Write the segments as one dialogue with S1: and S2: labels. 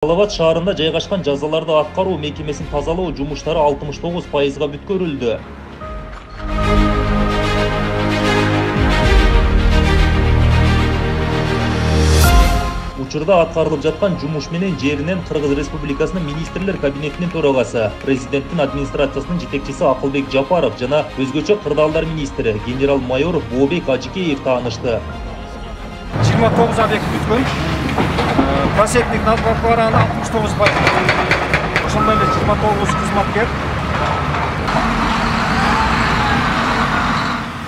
S1: Салават шаарында жайгашкан жазаларды аткаруу мекемесин тазалоо жумуштары 69%га бүткөрүлдү. Учурда аткарылып жаткан жумуш менен жеринен Кыргыз Республикасынын министрлер кабинетинин төрагасы, президенттин администрациясынын жетекчиси Акылбек Жапаров жана өзгөчө кырдаалдар министри генерал-майор Бообек Ажикеев таанышты.
S2: 29 объект бүткөн. Просекник надбавкаларын 69%. Ошондой эле 29 кызматкер.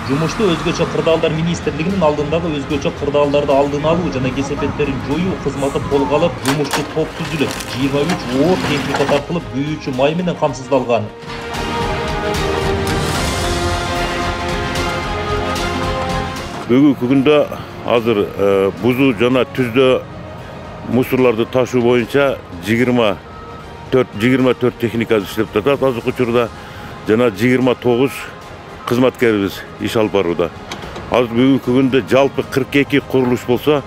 S1: Жумушту өзгөчө кырдаалдар министрлигинин алдындагы өзгөчө кырдаалдарды алдын алуу жана кесепеттерин жоюу кызматы колго алып, жумушчу топ түзүлүп, 23 оор техника тартылып, күйүүчү май менен камсыздалган.
S3: Бүгүнкү күндө азыр бузуу жана түздө мусорларды ташуу боюнча 24 техника иштеп жатат азыркы учурда жана 29 кызматкерибиз иш алып барууда. Азыр бүгүнкү күндө жалпы 42 курулуш болсо,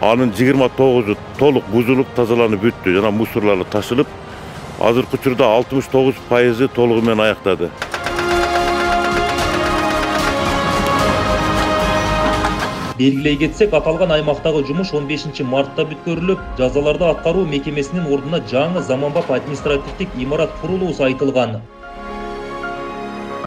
S3: анын 29-у толук бузулуп, тазаланып бүттү жана мусорлары ташылып, азыркы учурда 69% толугу менен аяктады.
S1: Белгилей кетсек, аталган аймактагы жумуш 15 мартта бүткөрүлүп, жазаларды аткаруу мекемесинин ордуна жаңы заманбап административдик имарат курулуусу айтылган.